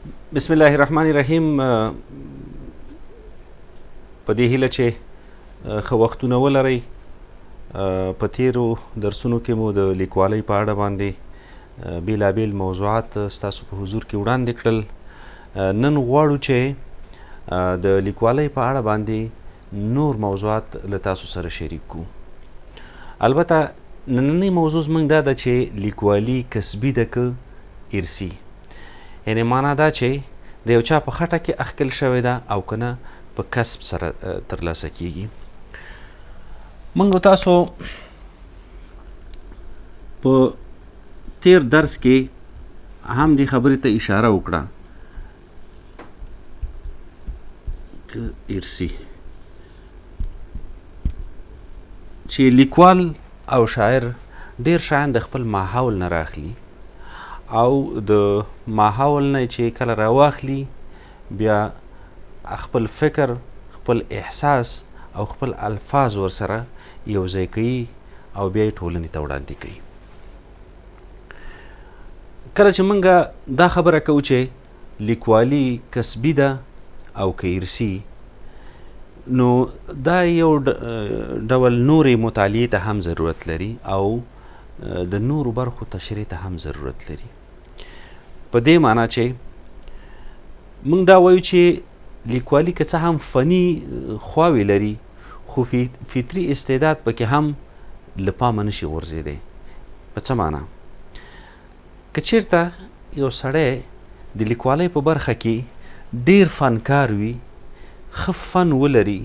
بسم الله الرحمن الرحیم. په دې هیله چې ښه وختونه ولرئ. په تیرو درسونو کې مو د لیکوالۍ په اړه باندې بیلابیل موضوعات ستاسو په حضور کې وړاندې کړل. نن غواړو چې د لیکوالۍ په اړه باندې نور موضوعات له تاسو سره شریک کړو. البته نننۍ موضوع زموږ دا ده چې لیکوالي کسبي ده که ارثي، یعنې معنا دا چې د یو چا په خټه کې اخکل شوې ده او که نه په کسب سره ترلاسه کیږي. موږ تاسو په تیر درس کې هم دې خبرې ته اشاره وکړه که ارثي، چې لیکوال او شاعر ډیر شیان د خپل ماحول نه راخلي او د ماحول نه چې کله راواخلي بیا خپل فکر، خپل احساس او خپل الفاظ ورسره یو ځای کوي او بیا یې ټولنې ته وړاندې کوي. کله چې موږ دا خبره کوو چې لیکوالي کسبي ده او که ارثي، نو دا یو ډول نورې مطالعې ته هم ضرورت لري او د نورو برخو تشریح ته هم ضرورت لري. په دې معنا چې موږ دا وایو چې لیکوالي که څه هم فني خواوې لري، خو فطري استعداد پکې هم له پامه نشي غورځېدی. په څه معنا؟ که چېرته یو سړی د لیکوالۍ په برخه کې ډیر فنکار وي، ښه فن ولري،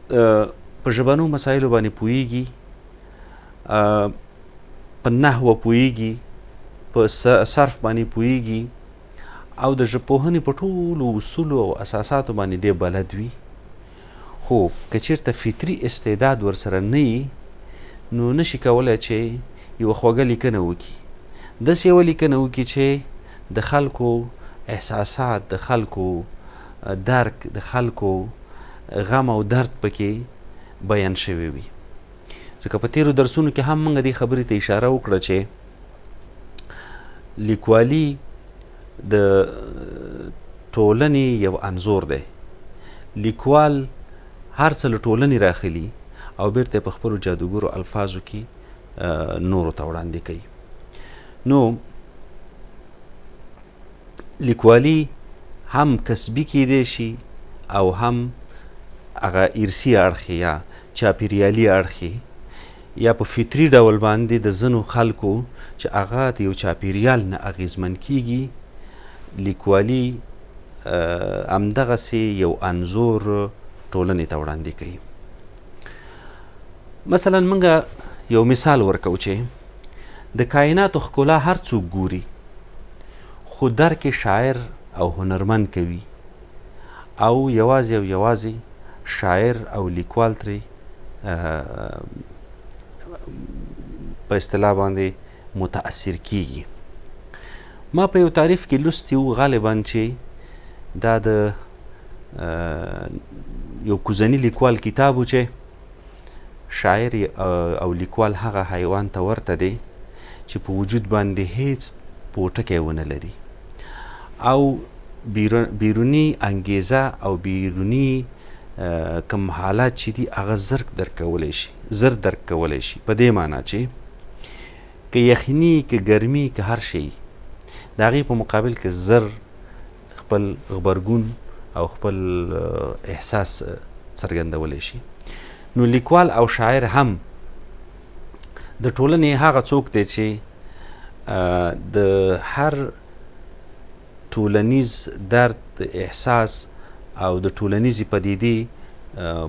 په ژبنو مسایلو باندې پوهیږي، په نحوه پوهیږي، په صرف باندې پوهیږي او د ژبپوهنې په ټولو اصولو او اساساتو باندې دی بلد وي، خو که چېرته فطري استعداد ورسره نه وي نو نشي کولی چې یوه خوږه لیکنه وکړي. داسې یوه لیکنه وکړي چې د خلکو احساسات، د خلکو درک، د خلکو غم او درد پکې بیان شوی وي. ځکه په تیرو درسونو کې هم موږ دې خبرې ته اشاره وکړه چې لیکوالي د ټولنې یو انځور دی. لیکوال هر څه له ټولنې راخلي او بیرته په خپلو جادوګرو الفاظو کې نورو ته وړاندې کوي. نو لیکوالي هم کسبي کیدی شي او هم هغه ارثي اړخ یا چاپیریالي اړخ یا په فطري ډول باندې د ځینو خلکو چې هغه د یو چاپیریال نه اغېزمن کیږي، لیکوالي همدغسې یو انځور ټولنې ته وړاندې کوي. مثلا موږ یو مثال ورکو چې د کائناتو ښکلا هر څوک ګوري، خو درک شاعر او هنرمند کوي او یوازې او یوازې شاعر او لیکوال ترې په اصطلاح باندې متاثر کیږي. ما په یو تعریف کې لوستی و غالبا چې دا د یو کوزني لیکوال کتاب و چې شاعر او لیکوال هغه حیوان ته ورته دی چې په وجود باندې هیڅ پوټکی ونه لري او بیرونی انګیزه او بیرونی کم حالات چې دي هغه زر درک کولی شي. په دې معنا چې که یخني، که ګرمي، که هر شی، د هغې په مقابل کې زر خپل غبرګون او خپل احساس څرګندولی شي. نو لیکوال او شاعر هم د ټولنې هغه څوک دی چې د هر ټولنیز درد، احساس او د ټولنیزې پدیدې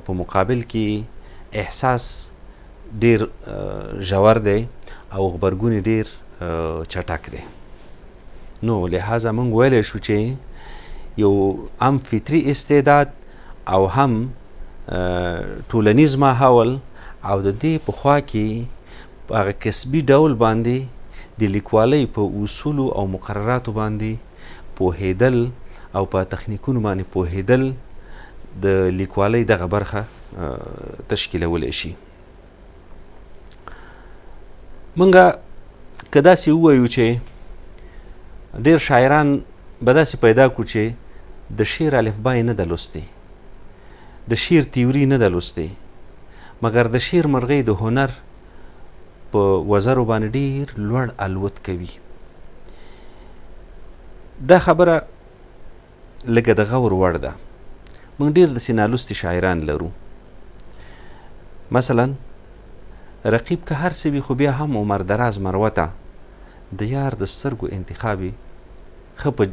په مقابل کې احساس ډیر ژور دی او غبرګون ډیر چټک دی. نو لہذا موږ ویلی شو چې یو هم فطري استعداد او هم ټولنیز ماحول او د دې په خوا کې په هغه کسبي ډول باندې د لیکوالۍ په اصولو او مقرراتو باندې پوهېدل او په تخنیکونو باندې پوهېدل د لیکوالۍ دغه برخه تشکیلولی شي. موږ که داسې ووایو چې ډېر شاعران به داسې پیدا کړو چې د شعر الفبا یې نه ده لوستې، د شعر تیوري نه ده لوستې، مګر د شعر مرغۍ د هنر په وزرو باندې ډېر لوړ الوت کوي. دا خبره لږه د غور وړ ده. موږ ډېر داسې نالوستي شاعران لرو. مثلا رقیب که هر څه وي خو بیا هم عمر دراز مروته د یار د سترګو انتخاب یې ښه په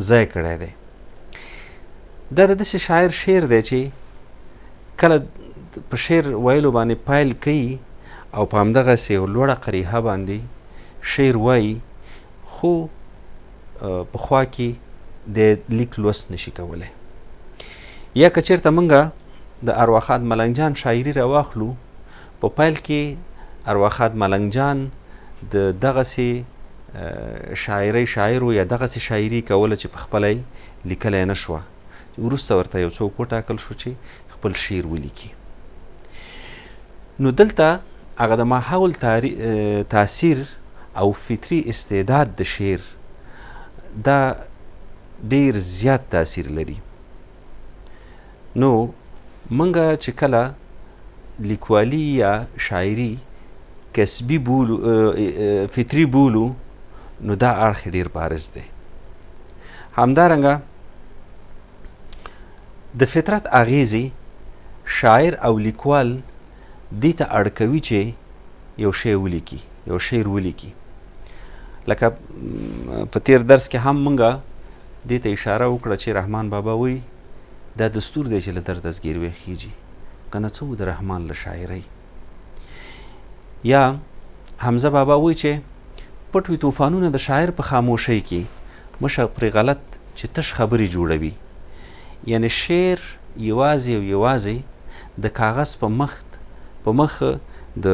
ځای کړی دی. دا د داسې شاعر شعر دی چې کله په شعر ویلو باندې پیل کوي او په همدغسې یو لوړه قریحه باندې شعر وایي، خو په خوا کې د لیک لوست نشي کولی. یا که چېرته موږ د ارواخان ملنګ جان شاعري راواخلو، په پیل کې ارواخان ملنګ جان د دغسې شاعرۍ شاعر و یا دغسې شاعري کوله چې په خپله یې لیکلی نه شوه. وروسته ورته یو څوک وټاکل شو چې خپل شعر ولیکي. نو دلته هغه د ماحول تاثیر او فطري استعداد د شعر دا ډیر زیات تاثیر لري. نو منګه چې کله لیکوالي یا شاعري کسبي بولو، فطري بولو، نو دا اړخ ډیر بارز دی. همدارنګه د فطرت اغیزې شاعر او لیکوال دې ته اړ کوي چې یو شی ولیکي، یو شعر ولیکي. لکه په تیر درس کې هم مونږه دې ته اشاره وکړه چې رحمان بابا وایي دا دستور دی چې له در دستګیر ویخیږي، که نه څه و د رحمان له شاعرۍ. یا حمزه بابا وایي چې پټ وي طوفانونه د شاعر په خاموشۍ کې، مشه پرې غلط چې تش خبرې جوړوي. یعنی شعر یوازې او یوازې د کاغذ په مخ د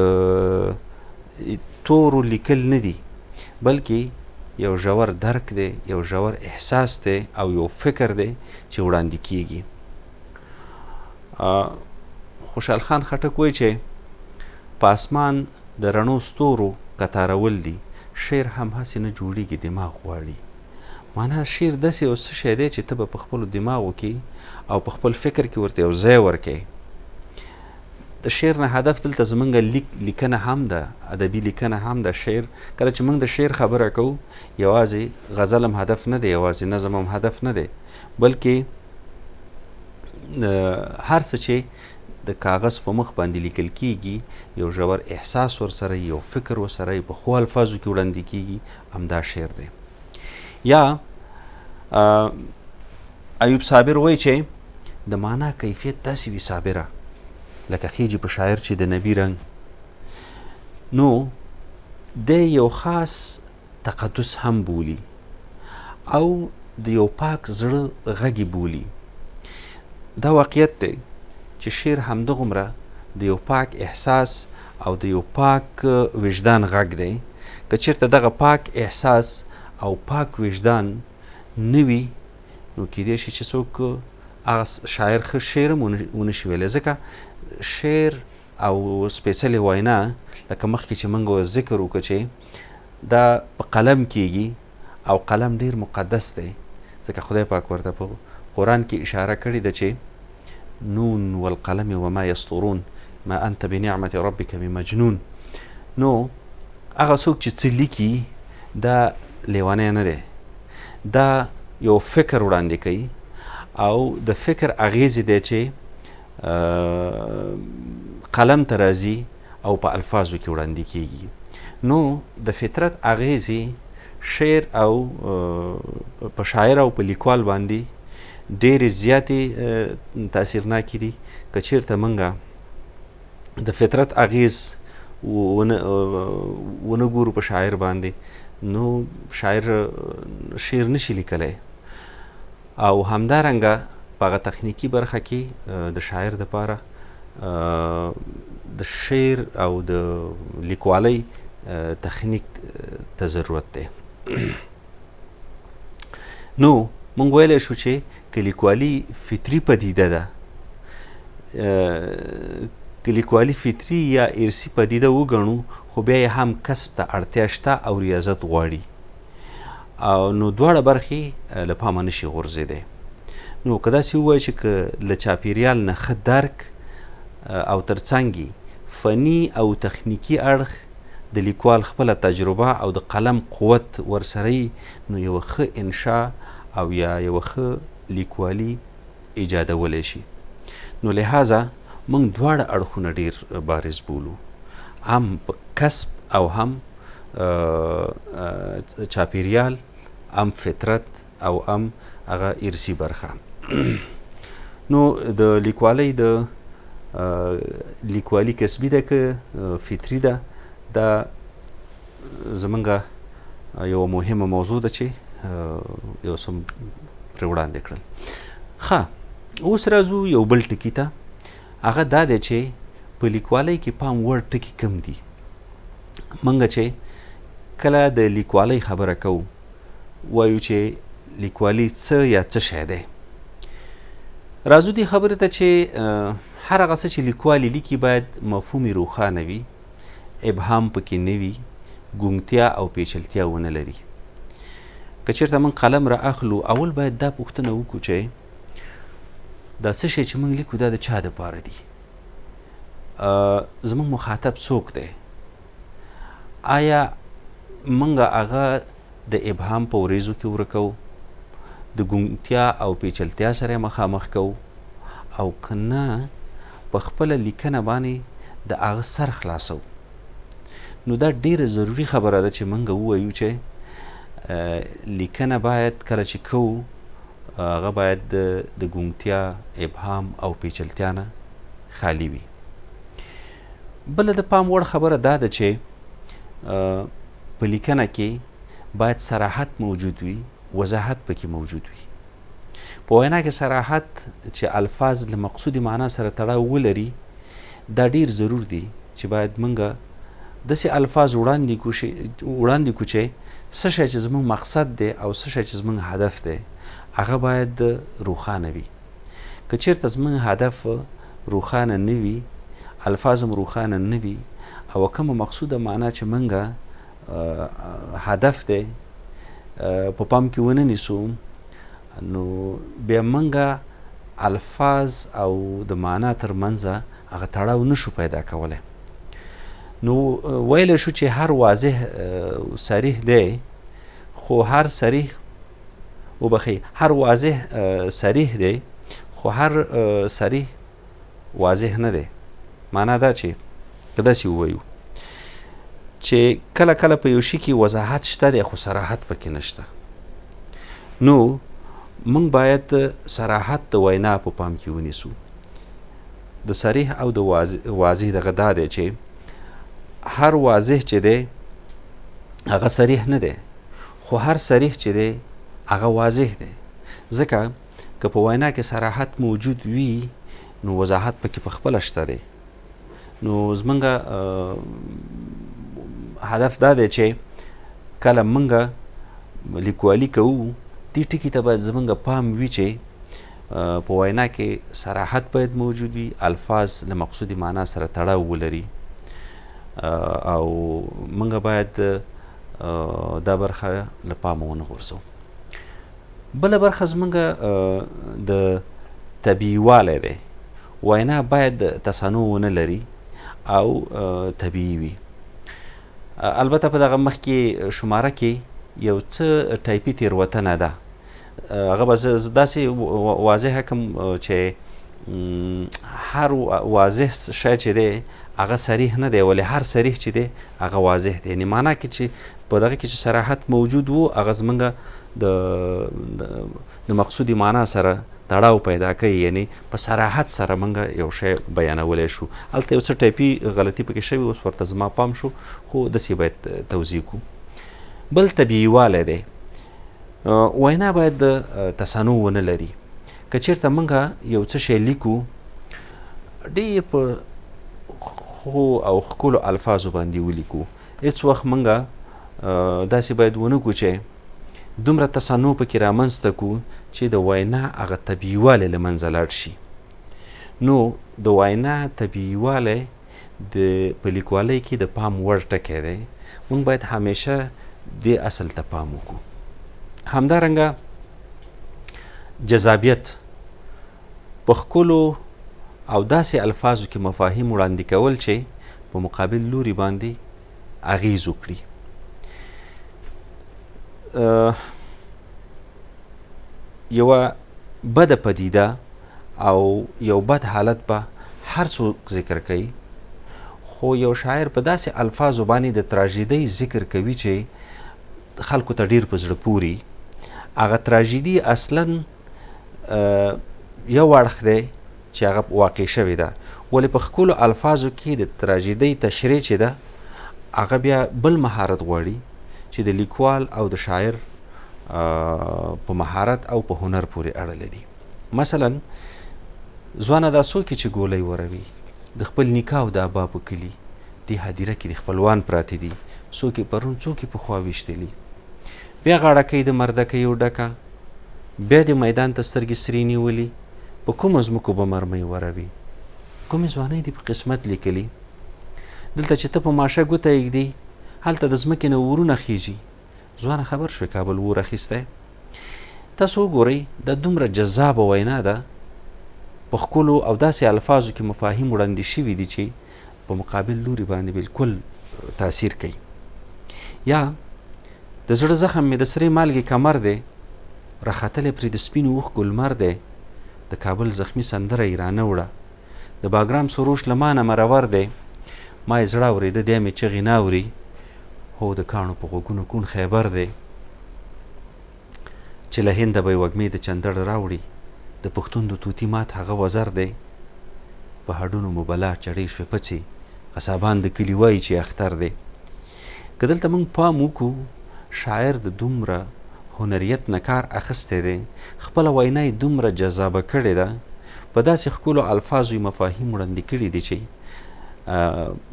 تورو لیکل نه دي، بلکې یو ژور درک دی، یو ژور احساس دی او یو فکر دی چې وړاندې کیږي. خوشحال خان خټک وایي چې په اسمان د رڼو ستورو کتارول دي، شعر هم هسې نه جوړیږي، دماغ غواړي. معنا شعر داسې یو څه شی دی چې ته به په خپلو دماغو کې او په خپل فکر کې ورته یو ځای ورکوې. د شعر نه هدف دلته زمونږ لیکنه هم ده، ادبي لیکنه هم ده. شعر کله چې موږ د شعر خبره کوو، یوازې غزل هم هدف نه دی، یوازې نظم هم هدف نه دی، بلکې هر څه چې د کاغذ په مخ باندې لیکل کیږي، یو ژور احساس ورسره، یو فکر ورسره په ښو الفاظو کې وړاندې کیږي، همدا شعر دی. یا ایوب صابر وایي چې د معنا کیفیت داسې وي صابره لکه خیجی په شاعر چې د نبی رنګ. نو د یو خاص تقدس هم بولی او د یو پاک زړه غږی بولی. دا واقعیت دی چې شعر همدغومره د یو پاک احساس او د یو پاک وجدان غږ دی. که چېرته دغه پاک احساس او پاک وجدان نه وي، نو کیدای شي چې څوک هغه شاعر ښه شعر هم ونه شي ویلی. ځکه شعر او سپیڅلې وینا لکه مخکې چې موږ ذکر وکړو چې دا په قلم کیږي او قلم ډیر مقدس دی، ځکه خدای پاک ورته په قرآن کې اشاره کړې ده چې نون والقلم وما یسطرون ما انت بنعمت ربک بمجنون. نو هغه څوک چې څه لیکي دا لیونی نه دی، دا یو فکر وړاندې کوي او د فکر اغیزې دی چې قلم ته راځي او په الفاظو کې وړاندې کیږي. نو د فطرت اغیزې شعر او په شاعر او په لیکوال باندې ډېرې زیاتې تاثیرناکې دي. که چېرته موږ د فطرت اغیز ونه ګورو په شاعر باندې، نو شاعر شعر نشي لیکلی. او همدارنګه په هغه تخنیکي برخه کې د شاعر دپاره د شعر او د لیکوالۍ تخنیک ته ضرورت دی. نو موږ ویلی شو چې که لیکوالي فطري پدیده ده، که لیکوالي فطري یا ارثي پدیده وګڼو، خو بیا یې هم کسب ته اړتیا شته او ریاضت غواړي. او نو دواړه برخې له پامه نشي غورځېدی. نو که داسې ووایو چې که له چاپېریال نه ښه درک او ترڅنګ فني او تخنیکي اړخ د لیکوال خپله تجربه او د قلم قوت ورسره نو یوه ښه انشا او یا یوه ښه لیکوالي ایجادولی شي. نو لحاظه موږ دواړه اړخونه ډېر بارز بولو، هم کسب او هم چاپېریال، هم فطرت او هم هغه ارثي برخه. نو د لیکوالۍ د لیکوالي کسبي ده که فطري ده، دا زمونږ یوه مهمه موضوع ده چې یو څه پرې وړاندې کړل. ښه، اوس راځو یو بل ټکي ته، هغه دا دی چې په لیکوالۍ کې پام وړ ټکي کم دي. موږ چې کله د لیکوالۍ خبره کوو وایو چې لیکوالي څه یا څه شی دی. راځو دې خبرې ته چې هر هغه څه چې لیکوالي لیکي باید مفهومي روښانه وي، ابهام پکې نه وي، ګونګتیا او پیچلتیا ونه لري. که چېرته موږ قلم را اخلو، اول باید دا پوښتنه وکړو چې دا څه شی چې موږ لیکو دا د چا دپاره دي؟ زموږ مخاطب څوک دی؟ آیا موږ هغه د ابهام په وریځو کې ورکوو، د ګونګتیا او پیچلتیا سره مخامخ کوو، او که نه په خپله لیکنه باندې د هغه سر خلاصو؟ نو دا ډیره ضروري خبره ده چې موږ ووایو چې لیکنه باید کله چې کوو هغه باید د ګونګتیا، ابهام او پیچلتیا نه خالی وي. بله د پام وړ خبره دا ده چې په لیکنه کې باید صراحت موجود وي، وضاحت پکې موجود وي. په وینا کې صراحت چې الفاظ له مقصودي معنا سره تړاو ولري، دا ډیر ضرور دی چې باید موږ داسې الفاظ وړاندې کړو چې څه شی چې زموږ مقصد دی او څه شی چې زموږ هدف دی هغه باید روښانه وي. که چېرته زموږ هدف روښانه نه وي، الفاظ هم روښانه نه وي، او کومه مقصوده معنا چې موږ هدف دی په پام کې ونه نیسو، نو بیا موږ الفاظ او د معنا ترمنځ هغه تړاو نشو پیدا کولی. نو ویلی شو چې هر واضح صریح دی، خو هر صریح هر واضح صریح دی، خو هر صریح واضح نه دی. معنا دا چې که داسې ووایو چې کله کله په یو شي کې وضاحت شته دی خو صراحت پکې نشته. نو موږ باید صراحت د وینا په پام کې ونیسو. د صریح او د واضح دغه دا دی چې هر واضح چې دی هغه صریح نه دی، خو هر صریح چې دی هغه واضح دی. ځکه که په وینا کې صراحت موجود وي نو وضاحت پکې په خپله شته دی. نو زمونږ هدف دا دی چې کله موږ لیکوالي کوو، دې ټکي ته باید زمونږ پام وي چې په وینا کې صراحت باید موجود وي، الفاظ له مقصودي معنا سره تړاو ولري، او موږ باید دا برخه له پامه ونه غورځو. بله برخه زمونږ د طبیعي والی دی. وینا باید تصنع ونه لري او طبیعي وي. البته په دغه مخکې شماره کې یو څه ټایپي تېروتنه ده، هغه به زه داسې واضحه کړم چې هر واضح شی چې دی هغه صریح نه دی، ولی هر صریح چې دی هغه واضح دی. یعنې معنا کې چې په دغه کې چې صراحت موجود وو هغه زمونږ د مقصودي معنا سره تړاو پیدا کوي، یعنی په صراحت سره موږ یو شی بیانولی شو. هلته یو څه ټایپي غلطي پکې شوې، اوس ورته زما پام شو، خو داسې باید توضیح کړو. بل طبیعي والی دی. وینا باید تصنع ونه لري. که چېرته موږ یو څه شی لیکو، ډېر په ښو او ښکلو الفاظو باندې ولیکو، هېڅ وخت موږ داسې باید ونه کړو چې دومره تصنع پکې رامنځته کړو چې د وینا هغه طبیعي والی له منځه لاړ شي. نو د وینا طبیعي والی په لیکوالۍ کې د پام وړ ټکی دی. موږ باید همیشه دې اصل ته پام وکړو. همدارنګه جذابیت په ښکلو او داسې الفاظو کې مفاهیم وړاندې کول چې په مقابل لوري باندې اغیز وکړي. یوه بده پدیده او یو بد حالت به هر څوک ذکر کوي، خو یو شاعر په داسې الفاظو باندې د تراژیدۍ ذکر کوي چې خلکو ته ډیر په زړه پوري. هغه تراژیدي اصلا یو اړخ دی چې هغه واقع شوې ده، ولې په ښکلو الفاظو کې د تراژیدۍ تشریح چې ده هغه بیا بل مهارت غواړي چې د لیکوال او د شاعر په مهارت او په هنر پورې اړه لري. مثلا ځوانه دا څوک چې ګولۍ وروي، د خپل نیکه او د ابا په کلي دې هدیره کې د خپلوان پراته دي، څوک یې پرون څوک یې پخوا ویشتلي، بیا غاړه کوي د مردکیو ډکه، بیا د میدان ته سترګې سرې نیولي، په کومو ځمکو به مرمۍ وروي، کومې ځوانۍ دې په قسمت لیکلي، دلته چې ته په ماشه ګوته ایږدي هلته د ځمکې نه ورونه خیږي. ځوانه خبر شوې کابل ور اخیستی. تاسو وګورئ دا دومره جذابه وینا ده، په ښکلو او داسې الفاظو کې مفاهیم وړاندې شوي دي چې په مقابل لوري باندې بالکل تاثیر کوي. یا د زړه زخم مې د سرې مالګې کمر دی، راختلی پرې د سپینو اوښکو لمر دی، د کابل زخمي سندره یې رانه وړه، د باګرام سروش له مانه مرور دی، ما یې زړه اورېده دی مې چغې نه اوري، هو د کاڼو په غوږونو کوڼ خیبر دی، چې له هنده به یې وږمې د چندړ راوړي، د پښتون د توتي مات هغه وزر دی، په هډونو مو بلا چړې شوې پڅې، قصابان د کلي وایي چې اختر دی. که دلته موږ پام وکړو شاعر د دومره هنریت نه کار اخیستی دی، خپله وینا یې دومره جذابه کړې ده، په داسې ښکلو الفاظو یې مفاهیم وړاندې کړي دي چې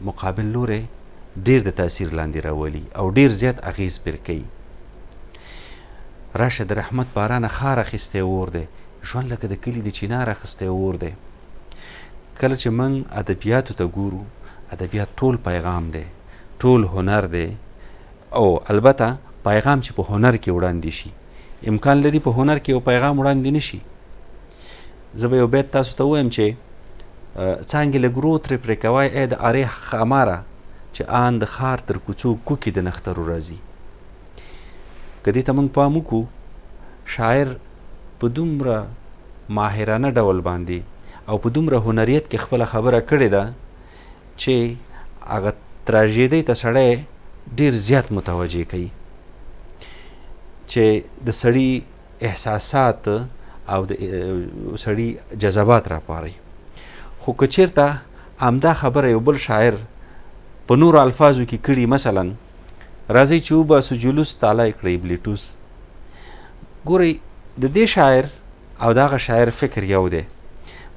مقابل لوری ډیر د تاثیر لاندې راولي او ډیر زیات اغیز پرې کوي. راشه د رحمت بارانه خار اخیستی اور دی، ژوند لکه د کلي د چینار اخیستی اور دی. کله چې موږ ادبیاتو ته ګورو، ادبیات ټول پیغام دی، ټول هنر دی، او البته پیغام چې په هنر کې وړاندې شي، امکان لري په هنر کې یو پیغام وړاندې نشي. زه به یو بیت تاسو ته ووایم چې څانګې له ګرو ترې پرې کوی ای د ارې خاماره، چې آن د ښار تر کوڅو کوکې د نخترو راځي. که دې ته موږ پام وکړو، شاعر په دومره ماهرانه ډول باندې او په دومره هنریت کې خپله خبره کړې ده چې هغه تراژیدۍ ته سړی ډیر زیات متوجه کوي، چې د سړي احساسات او د سړي جذبات راپاروي. خو که چېرته همدا خبره یو بل شاعر په نورو الفاظو کې کړي، مثلا راځئ چې وباسو جلوس تالی کړئ بلیټوس، ګورئ د دې شاعر او د هغه شاعر فکر یو دی،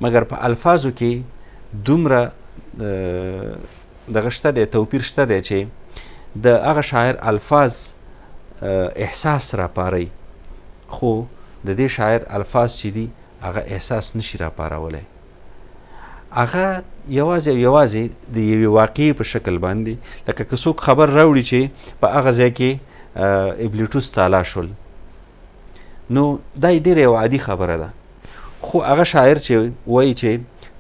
مګر په الفاظو کې دومره دغه شته دی، توپیر شته دی چې د هغه شاعر الفاظ احساس راپاروي، خو د دې شاعر الفاظ چې دي هغه احساس نشي راپارولی. هغه یوازې او یوازې د یوې واقعې په شکل باندې، لکه که څوک خبر راوړي چې په هغه ځای کې بلیټوس تالا شول، نو دا یې ډېره یوه عادي خبره ده. خو هغه شاعر چې وایي چې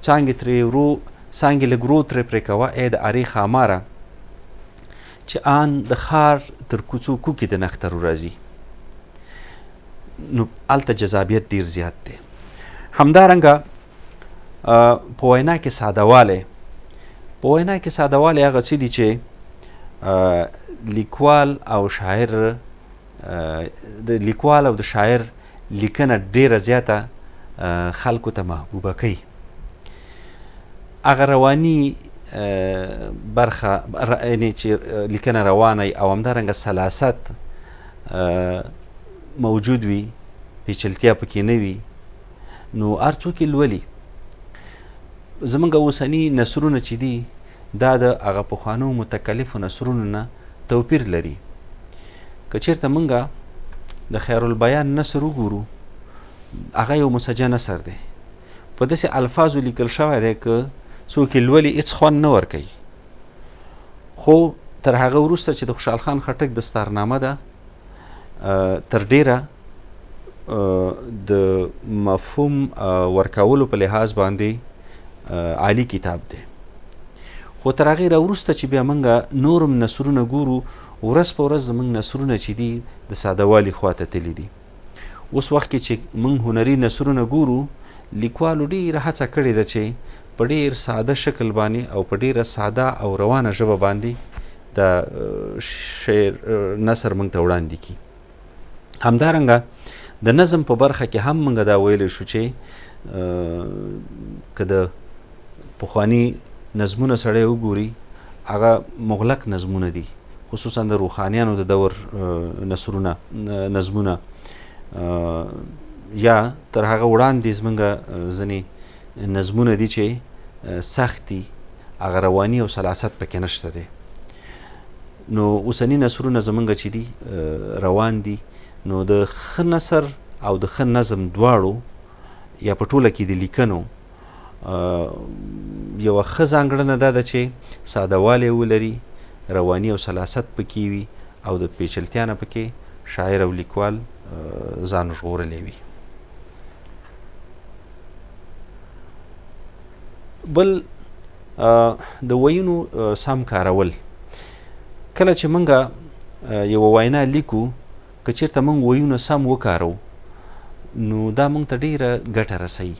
څانګې له ګرو ترې پرې کوه ای د ارې خاماره، چې آن د ښار تر کوڅو کوکې د نخترو راځي، نو هلته جذابیت ډیر زیات دی. همدارنګه په وینا کې سادهوالی، په وینا کې سادهوالی هغه څه دي چې لیکوال او شاعر د لیکوال او د شاعر لیکنه ډیره زیاته خلکو ته محبوبه کوي. هغه رواني برخه یعنی چې لیکنه روانه او همدارنګه سلاست موجود وي، پیچلتیا پکې نه وي، نو هر څوک یې لولي. زمونږ اوسني نثرونه چې دي دا د هغه پخوانو متکلفو نثرونو نه توپیر لري. که چېرته موږ د خیرالبیان نثر وګورو، هغه یو مسجع نثر دی، په داسې الفاظو لیکل شوی دی که څوک یې لولي هېڅ خوند نه ورکوي. خو تر هغه وروسته چې د خوشحال خان خټک دستارنامه ده تر ډیره د مفهوم ورکولو په لحاظ باندې عالی کتاب دی. خو تر هغې راوروسته چې بیا موږ نورم نثرونه ګورو، ورځ په ورځ زموږ نثرونه چې دي د سادهوالي خواته تللي دي. اوس وخت کې چې موږ هنري نثرونه ګورو، لیکوالو ډېره هڅه کړې ده چې په ډېر ساده شکل باندې او په ډېره ساده او روانه ژبه باندې د شعر نثر موږ ته وړاندې کړي. همدارنګه د نظم په برخه کې هم موږ دا ویلی شو چې که د پخواني نظمونه سړی وګوري، هغه مغلق نظمونه دي، خصوصا د روحانیانو د دور نظمونه، یا تر هغه وړاندې زموږ ځینې نظمونه دي چې سخت دي، هغه رواني او سلاست پکې نشته دی. نو اوسني نثرونه زموږ چې دي روان دي. نو د ښه نثر او د ښه نظم دواړو یا په ټوله کې د لیکنو یوه ښه ځانګړنه دا ده چې سادهوالی ولري، رواني او سلاست پکې وي، او د پیچلتیا نه پکې شاعر او لیکوال ځان ژغورلی وي. بل د ویونو سم کارول. کله چې موږ یوه وینا لیکو، که چېرته موږ ویونه سم وکارو، نو دا موږ ته ډېره ګټه رسوي.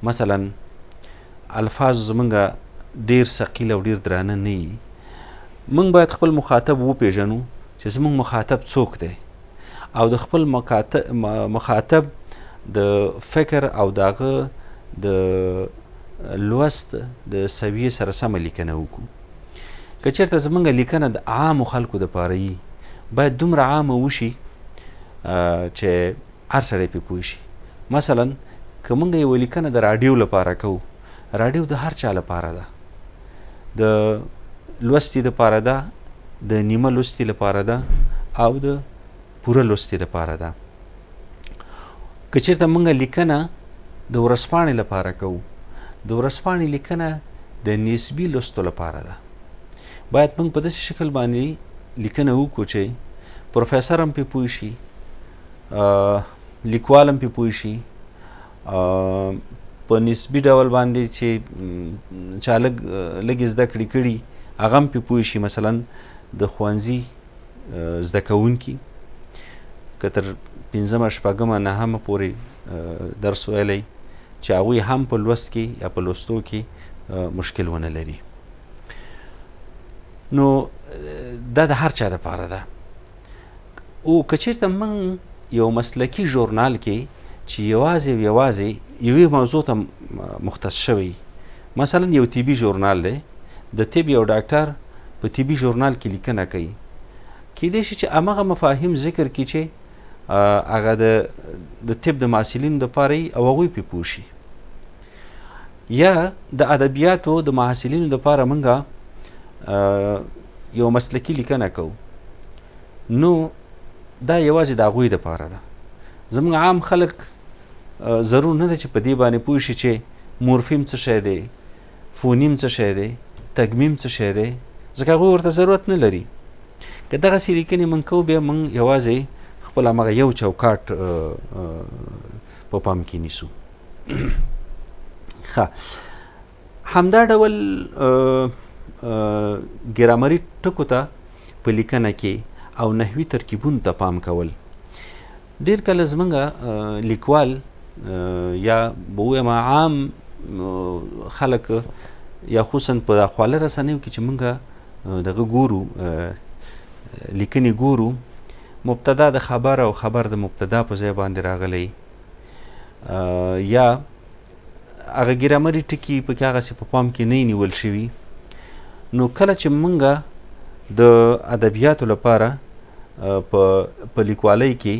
مثلا الفاظ زموږ ډېر ثقیل او ډېر درانه نه وي. موږ باید خپل مخاطب وپېژنو چې زموږ مخاطب څوک دی، او د خپل مخاطب د فکر او د هغه د لوست د سویې سره سمه لیکنه وکړو. که چېرته زموږ لیکنه د عامو خلکو دپاره وي، باید دومره عامه وشي چې هر سړی پرې پوه شي. مثلا که موږ یوه لیکنه د راډیو لپاره کوو، راډیو د هر چا لپاره ده، د لوستي دپاره ده، د نیمه لوستي لپاره ده، او د پوره لوستي لپاره ده. که چېرته موږ لیکنه د ورځپاڼې لپاره کوو، د ورځپاڼې لیکنه د نسبي لوستو لپاره ده. باید موږ په داسې شکل باندې لیکنه وکړو چې پروفیسر هم پرې پوه شي، لیکوال هم پرې پوه شي، په نسبي ډول باندې چې چا لږ زده کړې کړي هغه هم پرې پوه شي. مثلا د ښوونځي زده کوونکي که تر 5مه 6مه 9مه پورې درس ویلی، چې هغوی هم په لوست کې یا په لوستو کې مشکل ونه لري. نو دا د هر چا دپاره ده. او که چېرته موږ یو مسلکي ژورنال کې چې یوازې یوې موضوع ته مختص شوی، مثلا یو طبي ژورنال دی، د طب یو ډاکټر په طبي ژورنال کې لیکنه کوي، کیدای شي چې همغه مفاهیم ذکر کړي چې هغه د طب د محصلینو دپاره وي او هغوی پرې پوه شي. یا د ادبیاتو د محصلینو دپاره موږ یو مسلکي لیکنه کوو، نو دا یوازې د هغوی دپاره ده. زموږ عام خلک ضرور نه ده چې په دې باندې پوه شي چې مورفیم څه شی دی، فونیم څه شی دی، تګمیم څه شی دی، ځکه هغوی ورته ضرورت نه لري. که دغسې لیکنې موږ کوو، بیا موږ یوازې خپل همغه یو چوکاټ په پام کې نیسو. ښه، همدا ډول ګرامري ټکو ته په لیکنه کې او نحوي ترکیبونو ته پام کول. ډېر کله زموږ لیکوال یا به ووایم عام خلک، یا خصوصا په خواله رسنیو کې چې موږ دغه ګورو، لیکنې ګورو، مبتدا د خبر او خبر د مبتدا په ځای باندې راغلی، یا هغه ګرامري ټکي پکې هغسې په پام کې نه نیول شوي. نو کله چې موږ د ادبیاتو لپاره په لیکوالۍ کې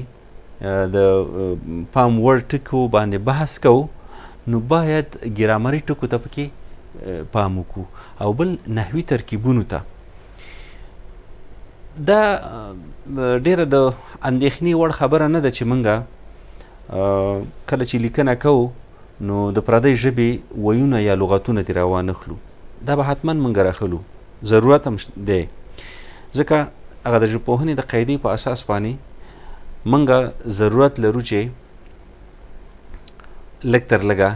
د پام وړ ټکو باندې بحث کوو، نو باید ګرامري ټکو ته پکې پام وکړو، او بل نحوي ترکیبونو ته. دا ډېره د اندېښنې وړ خبره نه ده چې موږ کله چې لیکنه کوو، نو د پردۍ ژبې ویونه یا لغتونه دې راوانخلو. دا به حتما موږ راخلو، ضرورت هم دی، ځکه هغه د ژبپوهنې د قاعدې په اساس باندې موږ ضرورت لرو چې لږ تر لږه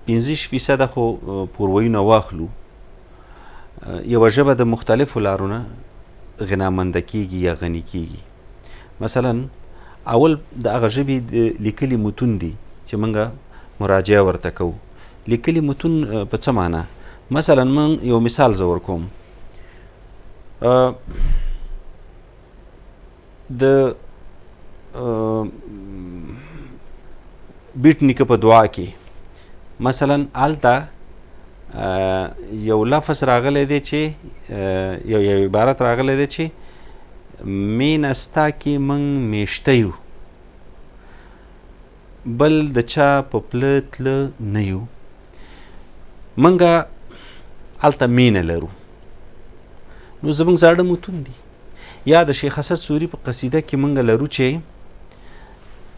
15% خو پورویونه واخلو، یوه ژبه د مختلفو لارو نه غنامنده کیږي یا غني کیږي. مثلا اول د هغه ژبې د لیکلي متون دي چې موږ مراجعه ورته کوو. لیکلي متون په څه معنا؟ مثلا من یو مثال زه ورکوم. د بیټ نیکه په دعا کې مثلا هلته یو لفظ راغلی دی چې یو عبارت راغلی دی چې مینه ستا کې موږ میشته یو، بل د چا په پله تله نه یو. موږ هلته مینه لرو. نو زموږ زاړه متون دي. یا د شیخ اسد سوري په قصیده کې موږ لرو چې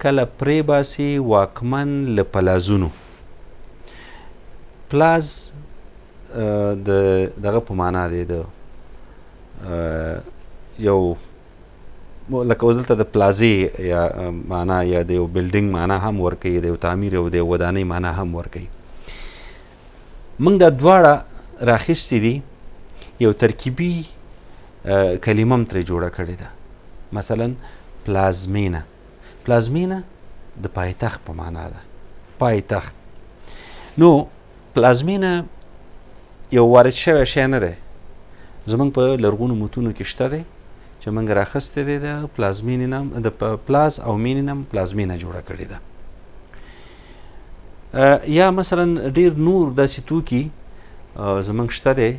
کله پرې باسي واکمن له پلازونو. پلاز د دغه په معنا دی، د یو لکه اوس دلته د پلازې یا معنا یا د یو بلډینګ معنا هم ورکوي، د یو تعمیر او د یو ودانۍ معنا هم ورکوي. موږ دا دواړه راخیستې دي، یو ترکیبي کلمه هم ترې جوړه کړې ده. مثلا پلازمینه. پلازمینه د پایتخت په معنا ده، پایتخت. نو پلازمینه یو وارد شوی شی نه دی، زموږ په لرغونو متونو کې شته دی چې موږ راخیستی دی. د پلازمینې نه د پلاز او مینې نه پلازمینه جوړه کړې ده. یا مثلا ډیر نور داسې توکي زموږ شته دی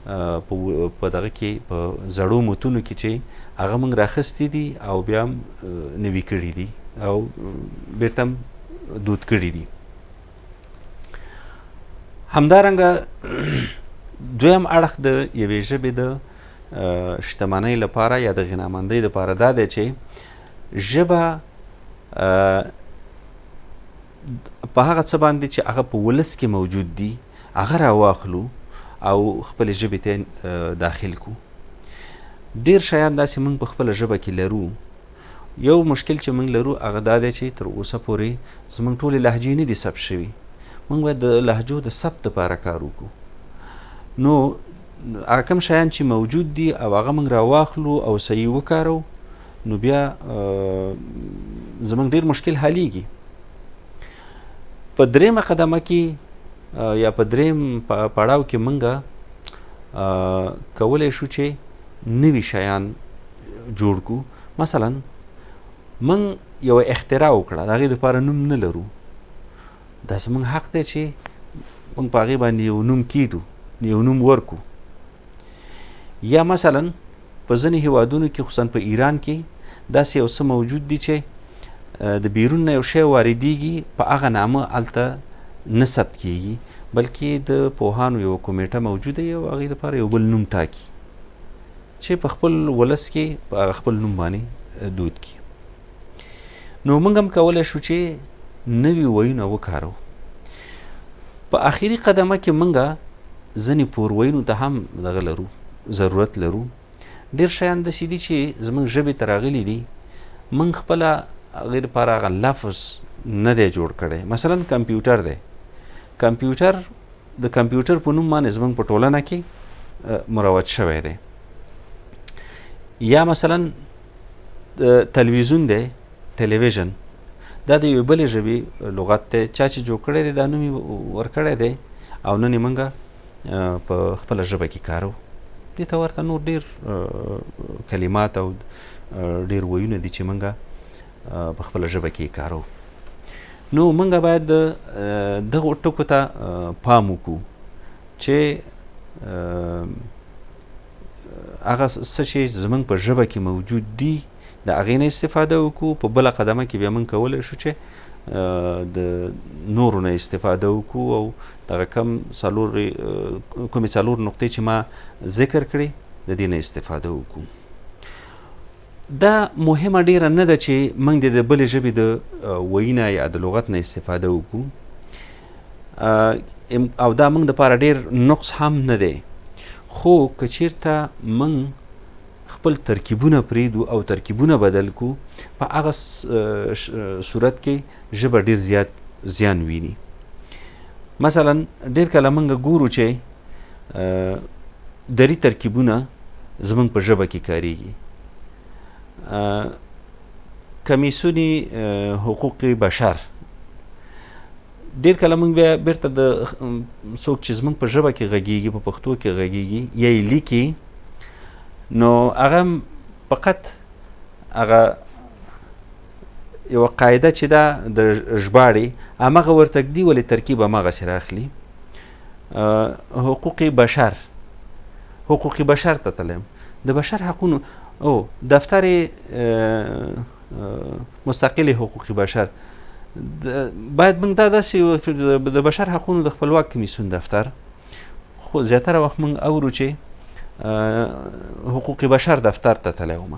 په دغه کې په زړو متونو کې چې هغه موږ راخیستي دي او بیا هم نوي کړي دي او بیرته دود کړي دي. همدارنګه دویم اړخ د یوې ژبې د شتمنۍ لپاره یا د غنامندۍ لپاره دا دی چې ژبه په هغه څه باندې چې هغه په ولس کې موجود دي هغه راواخلو او خپلې ژبې ته داخل کو. ډېر شیان داسې موږ په خپله ژبه کې لرو. یو مشکل چې موږ لرو هغه دا دی چې تر اوسه پورې زموږ ټولې لهجې نه دي ثبت شوي. موږ باید د لهجو د ثبت دپاره کار وکړو. نو هغه کوم شیان چې موجود دي او هغه موږ راواخلو او صحیح وکارو، نو بیا زموږ ډېر مشکل حلیږي. په درېیمه قدمه کې یا په درېیم پړاو کې موږ کولی شو چې نوي شیان جوړ کړو. مثلا موږ یوه اختراع وکړه، د هغې دپاره نوم نه لرو. دا زموږ حق دی چې موږ په هغې باندې یو نوم کیږدو، یو نوم ورکو. یا مثلا په ځینې هیوادونو کې خصوصا په ایران کې داسې یو څه موجود دي چې د بیرون نه یو شی واردېږي، په هغه نامه هلته نه ثبت کیږي، بلکې د پوهانو یوه کمیټه موجوده وي او هغې لپاره یو بل نوم ټاکي چې په خپل ولس کې په هغه خپل نوم باندې دود کړي. نو موږ هم کولی شو چې نوي ویونه وکارو. په آخري قدمه کې موږ ځینې پورویونو ته هم دغه لرو، ضرورت لرو. ډېر شیان داسې دي چې زموږ ژبې ته راغلي دي، موږ خپله هغې دپاره هغه لفظ نه دی جوړ کړی. مثلا کمپیوټر دی. کمپیوټر د کمپیوټر په نوم باندې زموږ په ټولنه کې مروج شوی دی. یا مثلا تلویزیون دی، ټلویزیون، دا د یوې بلې ژبې لغت دی. چا چې جوړ کړی دی دا نوم یې ورکړی دی او نن یې موږ په خپله ژبه کې کارو. دې ته ورته نور ډېر کلمات او ډېر ویونه دي چې موږ په خپله ژبه کې کارو. نو موږ باید دغو ټکو ته پام وکړو چې هغه څه چې زموږ په ژبه کې موجود دي د هغې نه استفاده وکړو. په بله قدمه کې بیا موږ کولی شو چې د نورو نه استفاده وکړو او دغه کومې څلور نقطې چې ما ذکر کړې د دې نه استفاده وکړو. دا مهمه ډیره نه ده چې موږ د بلې ژبې د ویونه یا د لغت نه استفاده وکړو، او دا موږ دپاره ډیر نقص هم نه دی. خو که چیرته موږ خپل ترکیبونه پرېږدو او ترکیبونه بدل کړو، په هغه صورت کې ژبه ډېر زیات زیان ویني. مثلا ډېر کله موږ ګورو چې دري ترکیبونه زموږ په ژبه کې کارېږي. کمیسیون حقوق بشر ډېر کله موږ بیا بیرته د څوک چې زموږ په ژبه کې غږېږي، په پښتو کې غږېږي یا یې لیکي، نو هغه فقط هغه یوه قاعده چې ده د ژباړې همغه ورته ږدي، ولې ترکیب همغسې راخلي. حقوق بشر ته تللی یم. د بشر حقونو دفتر مستقل حقوق بشر باید موږ دا داسې د بشر حقونو د خپلواک کمیسیون دفتر، خو زیاتره وخت موږ اورو چې حقوق بشر دفتر ته تللی وم.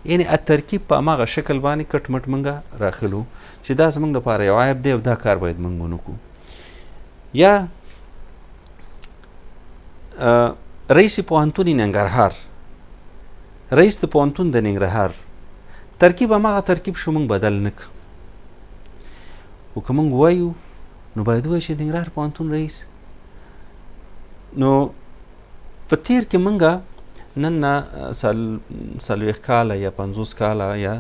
یعنې الترکیب په هماغه شکل باندې کټ مټ موږ راخلو چې دا زموږ لپاره یو عیب دی او دا کار باید موږ ونه کړو. یا رئیس پوهنتون ننګرهار، رئیس د پوهنتون د ننګرهار ترکیب هماغه ترکیب شو، موږ بدل نه کړو. خو که موږ وایو نو باید ووایو چې ننګرهار پوهنتون رئیس. نو په تیر کې موږ نن نه 40 کاله یا 50 کاله یا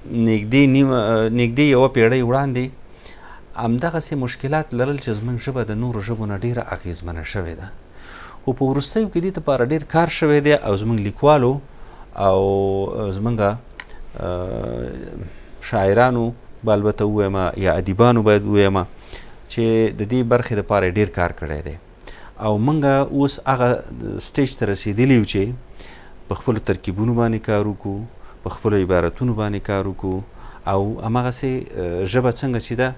نږدې یوه پیړۍ وړاندې همدغسې مشکلات لرل چې زموږ ژبه د نورو ژبو نه ډېره اغېزمنه شوې ده. خو په وروستیو کې دې لپاره ډېر کار شوی دی او زموږ لیکوالو او زموږ شاعرانو به البته ووایم یا ادیبانو باید ووایم چې د دې برخې دپاره ډېر کار کړی دی او موږ اوس هغه سټیج ته رسېدلي یو چې په خپلو ترکیبونو باندې کار وکړو، په خپلو عبارتونو باندې کار وکړو او هماغسې ژبه څنګه چې ده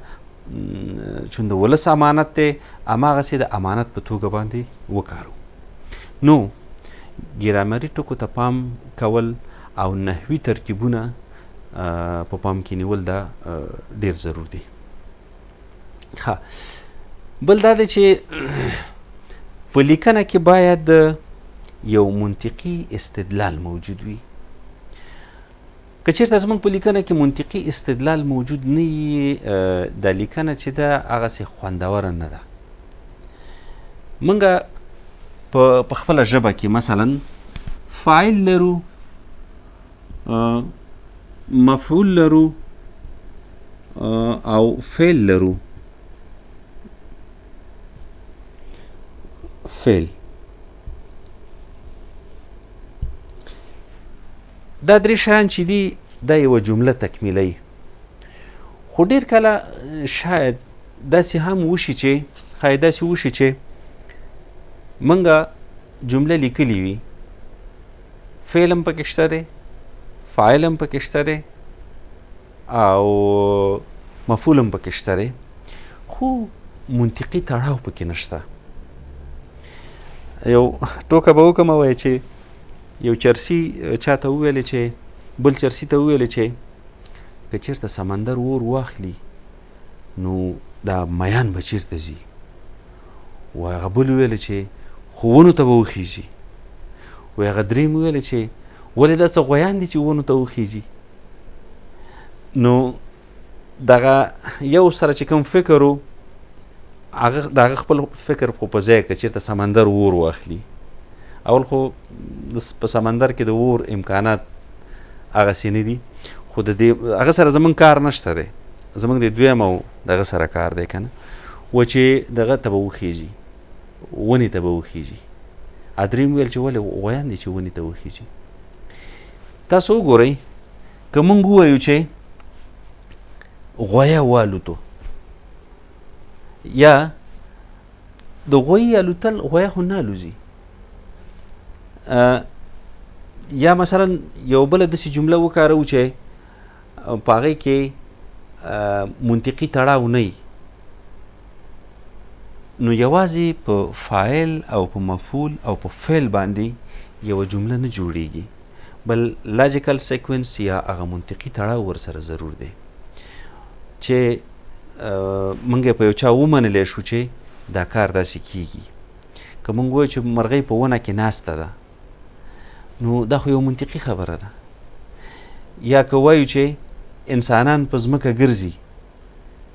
چون د ولس امانت دی، هماغسې د امانت په توګه باندې وکارو. نو ګرامري ټکو ته پام کول او نحوي ترکیبونه په پام کې نیول دا ډېر ضرور دی. بل دا دی چې په لیکنه کې باید یو منطقي استدلال موجود وي. که چېرته زموږ په لیکنه کې منطقي استدلال موجود نه وي، دا لیکنه چې ده هغسې خوندوره نه ده. موږ په خپله ژبه کې مثلا فاعل لرو، مفعول لرو او فعل لرو. فعل دا درې شیان چې دي دا یوه جمله تکمیلوي. خو ډېر کله شاید داسې هم وشي چې موږ جمله لیکلې وي، فعل هم پکې شته دی، فاعل هم پکې شته دی او مفعول هم پکې شته دی، خو منطقي تړاو پکې نشته. یو ټوکه به وکړم وایي چې یو چرسي چاته وویلې چې بل چرسي ته وویلې چې که چېرته سمندر اور واخلي نو دا میان به چېرته ځي؟ وایي هغه بل وویلې چې خو ونو ته به وخیږي. وایي هغه درېیم وویلې چې ولې دا څه غویان دي چې ونو ته وخیږي؟ نو دغه یو سره چې کوم فکر و هغه د هغه خپل فکر خو په ځای که چېرته سمندر اور واخلي، اول خو په سمندر کې د اور امکانات هغسې نه دي، خو د دې هغه سره زموږ کار نشته دی، زموږ د دویم او دغه سره کار دی که نه، و چې دغه ته به وخیږي، ونې ته به وخیږي. درېیم ویل چې ولې غویان دي چې ونې ته وخیږي. تاسو وګورئ که موږ ووایو چې غویه والوتو، یا د غویې الوتل غویه خو نه الوځي، یا مثلا یو بله داسې جمله وکاروو چې په هغې کې منطقي تړاو نه وي، نو یوازې په فاعل او په مفعول او په فعل باندې یوه جمله نه جوړیږي، بل لاجیکل سیکوینس یا هغه منطقي تړاو ورسره ضرور دی چې موږ په یو چا ومنلی شو چې دا کار داسې کیږي. که موږ وایو چې مرغۍ په ونه کې ناسته ده، نو دا خو یو منطقي خبره ده. یا که وایو چې انسانان په ځمکه ګرځي،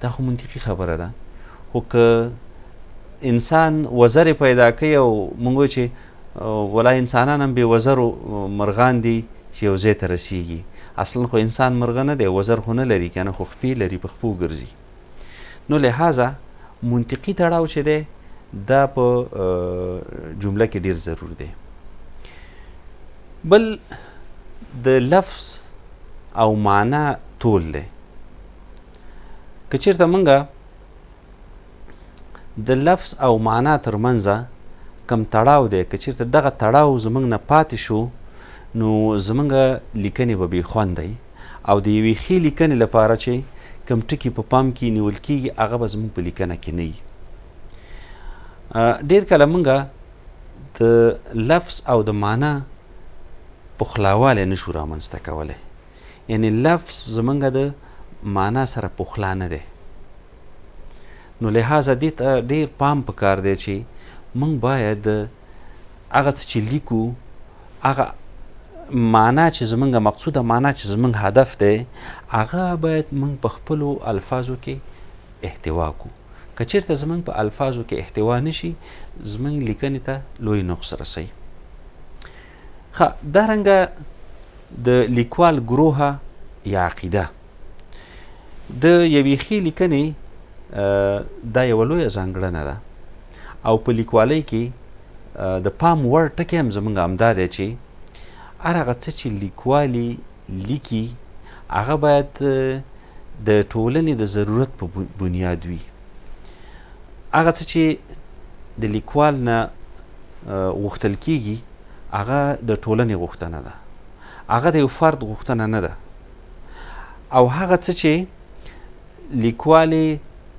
دا خو منطقي خبره ده. خو که انسان وزرې پیدا کوي او موږ وایو چې ولا انسانان هم بې وزرو مرغان دي چې یو ځای ته رسیږي، اصلا خو انسان مرغه نه دی، وزر خو نه لري که نه، خو خپې لري، په خپو ګرځي. نو لحاظه منطقي تړاو چې دی دا په جمله کې ډیر ضرور دی. بل د لفظ او معنا طول دی. که چېرته موږ د لفظ او معنا ترمنځه کم تړاو دی، که چېرته دغه تړاو زموږ نه پاتې شو نو زموږ لیکنې به بې خوندی او د یوې ښې لیکنې لپاره چې کم ټکي په پام کې نیول کېږي هغه به زموږ په لیکنه کې نه وي. ډېر کله موږ د لفظ او د معنا پخلاوالی نشو رامنځته کولی، یعنی لفظ زموږ د معنا سره پخلا نه دی. نو لحاظه دې ته ډېر پام پکار دی چې موږ باید هغه څه چې لیکو، هغه معنا چې زموږ مقصوده معنا چې زموږ هدف دی، هغه باید موږ په خپلو الفاظو کې احتوا کړو. که چېرته زموږ په الفاظو کې احتوا نشي، زموږ لیکنې ته لوی نقص رسوي. ښه، دارنګه د لیکوال ګروهه یا عقیده د یوې ښې لیکنې دا یوه لویه ځانګړنه ده او په لیکوالۍ کې د پام وړ ټکی هم زموږ همدا دی چې هر هغه څه چې لیکوالي لیکي هغه باید د ټولنې د ضرورت په بنیاد وي. هغه څه چې د لیکوال نه غوښتل کیږي هغه د ټولنې غوښتنه ده، هغه د یو فرد غوښتنه نه ده. او هغه څه چې لیکوال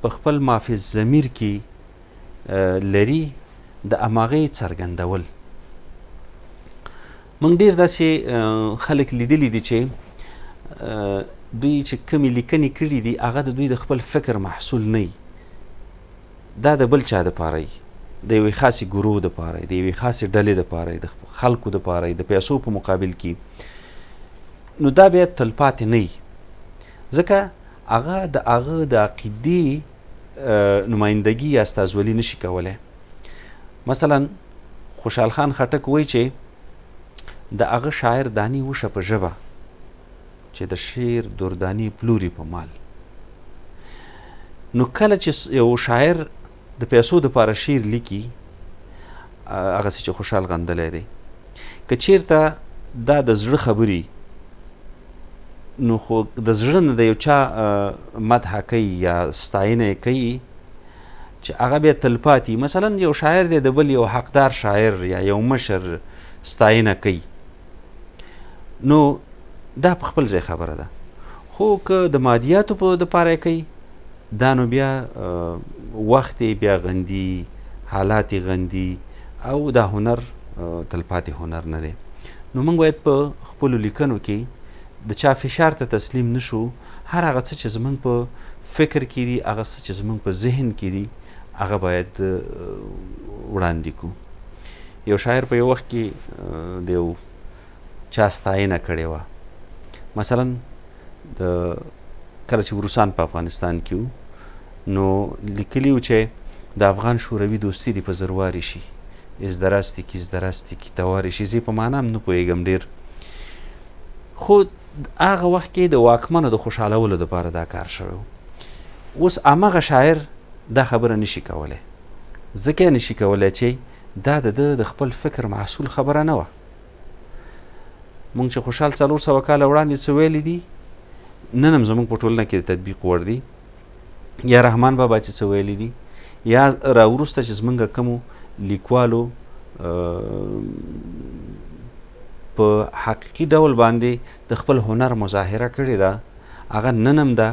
په خپل مافز ضمیر کې لري د هماغې څرګندول. موږ ډېر داسې خلک لیدلي دي چې دوی چې کومې لیکنې کړي دي هغه د دوی د خپل فکر محصول نه وي، دا د بل چا دپاره وي، د یوې خاصې ګروه دپاره وي، د یوې خاصې ډلې دپاره وي، د خلکو دپاره وي، د پیسو په مقابل کې. نو دا بیا تلپاتې نه وي، ځکه هغه د هغه د عقیدې نمایندګي یا استازولي نشي کولی. مثلا خوشحال خان خټک وایي چې د هغه شاعر دانی وشه په ژبه چې د شعر دردانی پلوري په مال. نو کله چې یو شاعر د پیسو دپاره شعر لیکي، هغسې چې خوشحال غندلی دی، که چېرته دا د زړه خبرې نو خو د زړه نه د یو چا مدحه کوي یا ستاینه کوي چې هغه بیا تلپاتې. مثلا یو شاعر دی د بل یو حقدار شاعر یا یو مشر ستاینه کوي، نو دا په خپل ځای خبره ده. خو که د مادیاتو په دپاره کوي دا نو بیا وخت بیا غندي، حالات غندي او دا هنر تلپاتې هنر نه دی. نو موږ باید په خپلو لیکنو کې د چا فشار ته تسلیم نشو. هر هغه څه چې زموږ په فکر کې دي، هغه څه چې زموږ په ذهن کې دي، هغه باید وړاندې کړو. یو شاعر په یو وخت کې د یو چا ستاینه کړې وه. مثلا کله چې روسان په افغانستان کې وو نو لیکلي وو چې د افغان شوروي دوستي دې په زرواري شي، ازدراستی کی تواري شي. زه په معنا هم نه پوهېږم ډېر، خو هغه وخت کې د واکمنو د خوشحالولو دپاره دا کار شوی و. اوس همغه شاعر دا خبره نشي کولی، ځکه نشي کولی چې دا د ده د خپل فکر محصول خبره نه وه. مونږ چې خوشحال 400 کاله وړاندې څه ویلي دي، نن هم زموږ په ټولنه کې د تطبیق وړ دي. یا رحمان بابا چې څه ویلي دي، یا راوروسته چې زموږ کومو لیکوالو په حقیقي ډول باندې د خپل هنر مظاهره کړې ده، هغه نن هم ده،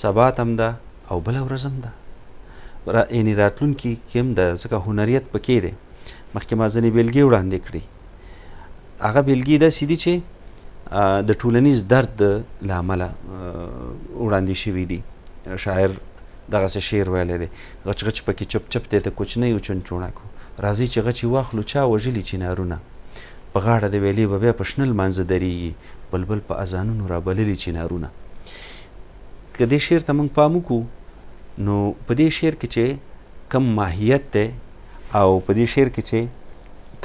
سبات هم ده او بله ورځ هم ده، یعنې راتلونکي کې هم ده، ځکه هنریت پکې دی. مخکې ما ځینې بېلګې وړاندې کړي. هغه بېلګې داسې دي چې د ټولنیز درد له امله وړاندې شوي دي. شاعر دغسې شعر ویلی دی، غچ غچ پکې چپ چپ دی د کوچنیو چونچوڼکو، راځئ چې غچې واخلو چا وژلي چنارونه، په غاړه د ویلې به بیا په شنه لمانځه درېږي بلبل په اذانونو رابللي چنارونه. که دې شعر ته موږ پام وکړو نو په دې شعر کې چې کم ماهیت دی او په دې شعر کې چې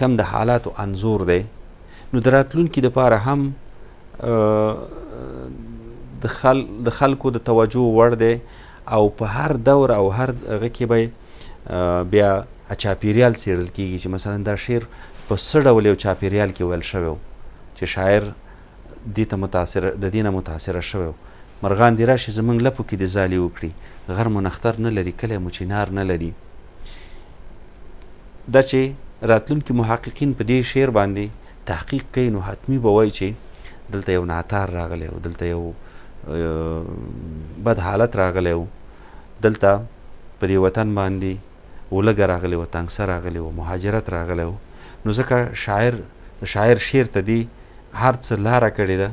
کم د حالاتو انځور دی نو د راتلونکي دپاره هم د خلکو د توجه وړ دی او په هر دور او هر هغه کې به بیا چاپیریال څېړل کېږي چې مثلا دا شعر په څه ډول یو چاپیریال کې ویل شوی و چې شاعر د دې نه متاثره شوی و. مرغان دې راشي زموږ لپو کې دې ځالې وکړي، غر مو نختر نه لري کلی مو چنار نه لري. دا چې راتلونکي محققین په دې شعر باندې تحقیق کوي نو حتمي به وایي چې دلته یو ناتار راغلی و، دلته یو بد حالت راغلی و، دلته په دې وطن باندې ولږه راغلی و، تنګسه راغلی و، مهاجرت راغلی و. نو ځکه د شاعر شعر ته دې هر څه لاره کړې ده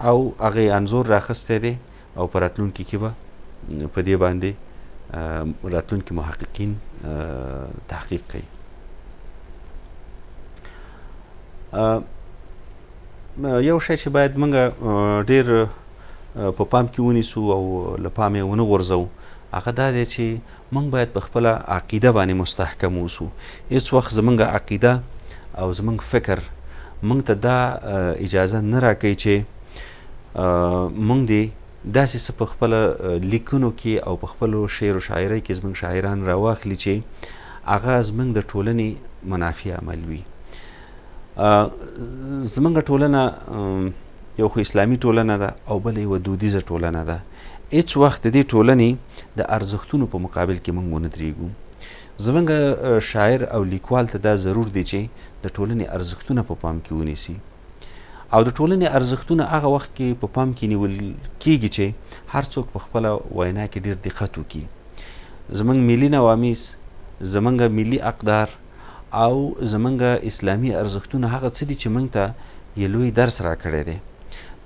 او هغه یې انځور راخستی دی او په راتلونکي کې به په دې باندې راتلونکي محققین تحقیق کوي. یو شی چې باید موږ ډېر په پام کې ونیسو او له پامه ونه غورځو هغه دا دی چې موږ باید په خپله عقیده باندې مستحکم اوسو. هېڅ وخت زموږ عقیده او زموږ فکر موږ ته دا اجازه نه راکوي چې موږ دې داسې څه په خپله لیکنو کې او په خپلو شعر و شاعرۍ کې زموږ شاعران راواخلي چې هغه زموږ د ټولنې منافي عمل وي. زموږ ټولنه یو خو اسلامي ټولنه ده او بله یوه دودیزه ټولنه ده. هېڅ وخت د دې ټولنې د ارزښتونو په مقابل کې موږ ونه درېږو. زموږ شاعر او لیکوال ته دا ضرور دی چې د ټولنې ارزښتونه په پام کې ونیسي او د ټولنې ارزښتونه هغه وخت کې په پام کې نیول کېږي چې هر څوک په خپله وینا کې ډېر دقت وکړي. زموږ ملي نوامیس، زموږ ملي اقدار او زموږ اسلامي ارزښتونه هغه څه دي چې موږ ته یو لوی درس راکړی دی.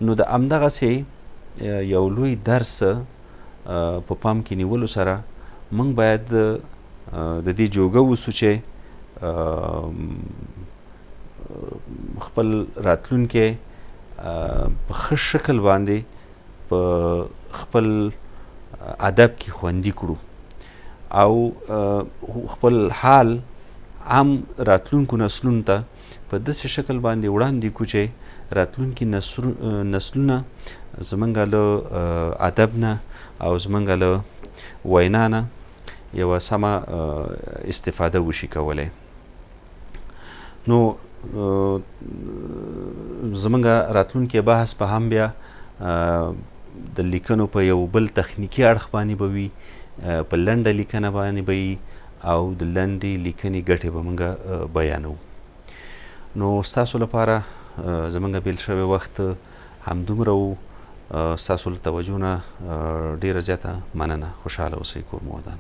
نو د همدغسې یو لوی درس په پام کې نیولو سره موږ باید د دې جوګه اوسو چې خپل راتلونکی په ښه شکل باندې په خپل ادب کې خوندي کړو او خپل حال هم راتلونکو نسلونو ته په داسې شکل باندې وړاندې کړو چې راتلونکي نسلونه زموږ له ادب نه او زموږ له وینا نه یوه سمه استفاده وشي کولی. نو زموږ راتلونکی بحث به هم بیا د لیکنو په یو بل تخنیکي اړخ باندې به وي، په لنډه لیکنه باندې به وي او د لنډې لیکنې ګټې به موږ بیانوو. نو ستاسو لپاره زموږ بیل شوی وخت همدومره و. ستاسو له توجه نه ډېره زیاته مننه. خوشحاله اوسئ. کور مو ودان.